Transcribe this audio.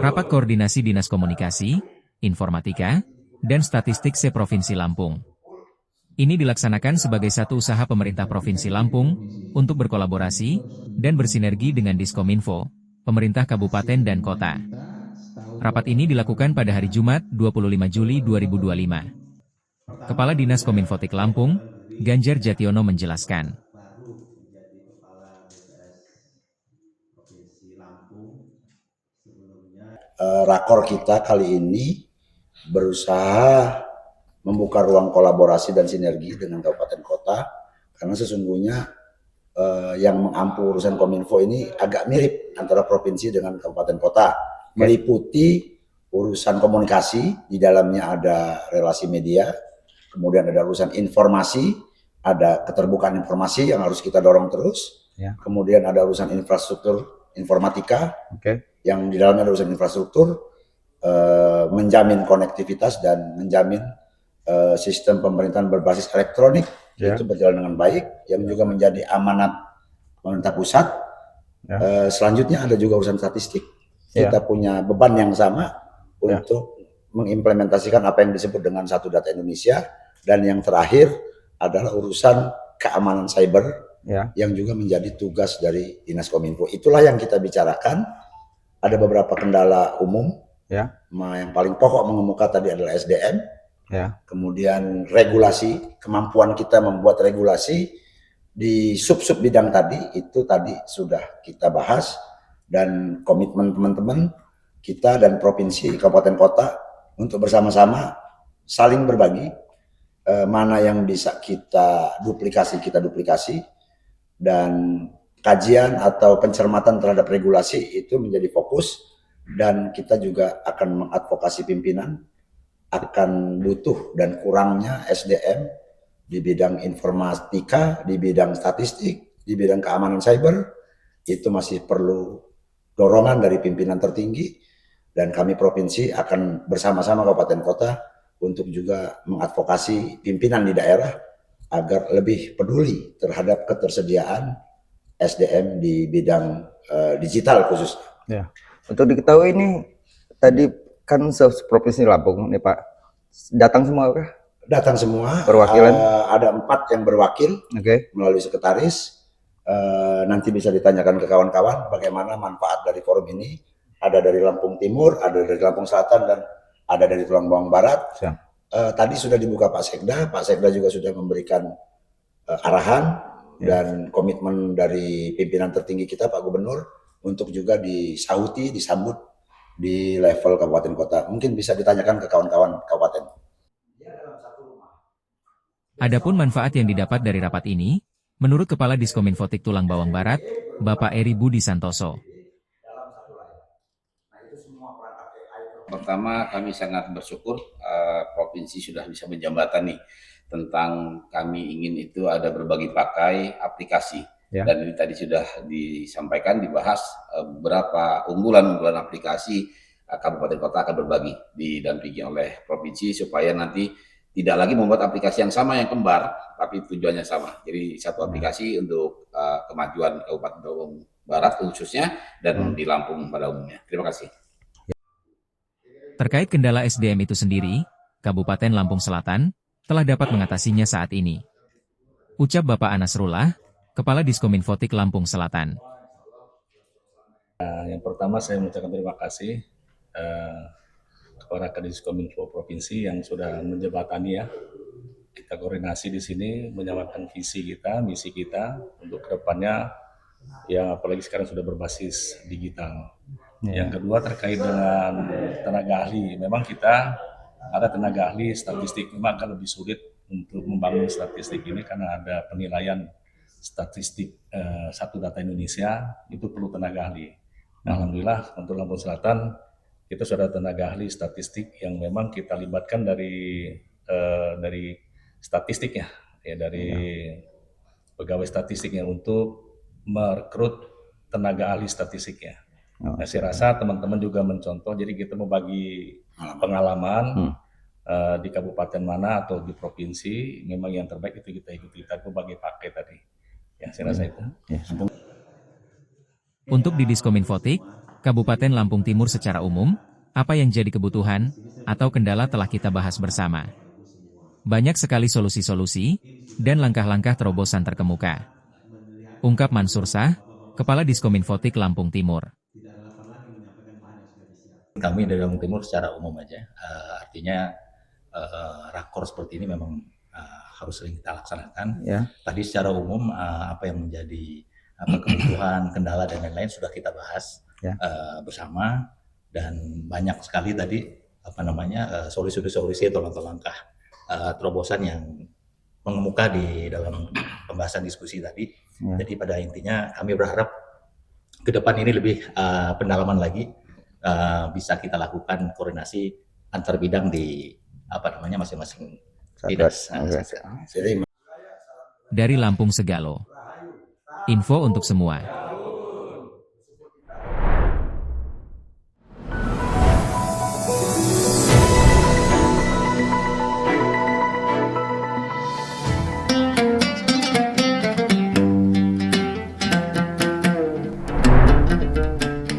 Rapat Koordinasi Dinas Komunikasi, Informatika, dan Statistik Se-Provinsi Lampung. Ini dilaksanakan sebagai satu usaha pemerintah Provinsi Lampung untuk berkolaborasi dan bersinergi dengan Diskominfo, pemerintah kabupaten dan kota. Rapat ini dilakukan pada hari Jumat, 25 Juli 2025. Kepala Dinas Kominfotik Lampung, Ganjar Jationo menjelaskan. Rakor kita kali ini berusaha membuka ruang kolaborasi dan sinergi dengan kabupaten kota, karena sesungguhnya yang mengampu urusan Kominfo ini agak mirip antara provinsi dengan kabupaten kota, meliputi urusan komunikasi, di dalamnya ada relasi media, kemudian ada urusan informasi, ada keterbukaan informasi yang harus kita dorong terus, kemudian ada urusan infrastruktur informatika, yang di dalamnya ada urusan infrastruktur, menjamin konektivitas dan menjamin sistem pemerintahan berbasis elektronik itu berjalan dengan baik, yang juga menjadi amanat pemerintah pusat. Selanjutnya ada juga urusan statistik. Kita punya beban yang sama untuk mengimplementasikan apa yang disebut dengan Satu Data Indonesia, dan yang terakhir adalah urusan keamanan cyber yang juga menjadi tugas dari Dinas Kominfo. Itulah yang kita bicarakan. Ada beberapa kendala umum. Yang paling pokok mengemuka tadi adalah SDM. Kemudian regulasi, kemampuan kita membuat regulasi di sub-sub bidang tadi, itu tadi sudah kita bahas, dan komitmen teman-teman kita dan provinsi, kabupaten kota untuk bersama-sama saling berbagi, mana yang bisa kita duplikasi, dan kajian atau pencermatan terhadap regulasi itu menjadi fokus, dan kita juga akan mengadvokasi pimpinan akan butuh dan kurangnya SDM di bidang informatika, di bidang statistik, di bidang keamanan cyber. Itu masih perlu dorongan dari pimpinan tertinggi, dan kami provinsi akan bersama-sama kabupaten kota untuk juga mengadvokasi pimpinan di daerah agar lebih peduli terhadap ketersediaan SDM di bidang digital khusus. Untuk diketahui ini tadi kan Provinsi Lampung nih Pak, datang semua kah? Datang semua. Perwakilan? Ada 4 yang berwakil melalui sekretaris. Nanti bisa ditanyakan ke kawan-kawan bagaimana manfaat dari forum ini. Ada dari Lampung Timur, ada dari Lampung Selatan, dan ada dari Tulang Bawang Barat. Tadi sudah dibuka Pak Sekda juga sudah memberikan arahan dan komitmen dari pimpinan tertinggi kita Pak Gubernur untuk juga disambut di level kabupaten kota. Mungkin bisa ditanyakan ke kawan-kawan kabupaten. Adapun manfaat yang didapat dari rapat ini, menurut Kepala Diskominfotik Tulang Bawang Barat, Bapak Eri Budi Santoso. Pertama, kami sangat bersyukur provinsi sudah bisa menjembatani tentang kami ingin itu ada berbagi pakai aplikasi. Dan ini tadi sudah disampaikan, dibahas beberapa unggulan-unggulan aplikasi kabupaten kota akan berbagi, didampingi oleh provinsi supaya nanti tidak lagi membuat aplikasi yang sama yang kembar, tapi tujuannya sama. Jadi satu aplikasi untuk kemajuan Kabupaten Bawang Barat khususnya dan di Lampung pada umumnya. Terima kasih. Terkait kendala SDM itu sendiri, Kabupaten Lampung Selatan telah dapat mengatasinya saat ini. Ucap Bapak Anasrullah, Kepala Diskominfotik Lampung Selatan. Yang pertama saya mengucapkan terima kasih kepada Kadiskominfo Provinsi yang sudah menjembatani kita koordinasi di sini, menyampaikan visi kita, misi kita untuk kedepannya, yang apalagi sekarang sudah berbasis digital. Yang kedua terkait dengan tenaga ahli, memang kita ada tenaga ahli statistik, memang akan lebih sulit untuk membangun statistik ini karena ada penilaian statistik Satu Data Indonesia, itu perlu tenaga ahli. Nah, alhamdulillah untuk Lampung Selatan kita sudah ada tenaga ahli statistik yang memang kita libatkan dari statistiknya, dari pegawai statistiknya untuk merekrut tenaga ahli statistiknya. Nah, saya rasa teman-teman juga mencontoh, jadi kita membagi pengalaman di kabupaten mana atau di provinsi, memang yang terbaik itu kita ikuti, kita membagi pakai tadi. Ya, saya rasa itu. Untuk di Diskominfotik, Kabupaten Lampung Timur secara umum, apa yang jadi kebutuhan, atau kendala telah kita bahas bersama. Banyak sekali solusi-solusi, dan langkah-langkah terobosan terkemuka. Ungkap Mansur Shah, Kepala Diskominfotik Lampung Timur. Kami dari Lampung Timur secara umum aja, artinya rakor seperti ini memang harus sering kita laksanakan. Ya. Tadi secara umum apa yang menjadi kebutuhan, kendala dan lain-lain sudah kita bahas bersama, dan banyak sekali tadi solusi-solusi atau langkah-langkah terobosan yang mengemuka di dalam pembahasan diskusi tadi. Jadi pada intinya kami berharap ke depan ini lebih pendalaman lagi, bisa kita lakukan koordinasi antar bidang di masing-masing dinas. Dari Lampung Segalo. Info untuk semua.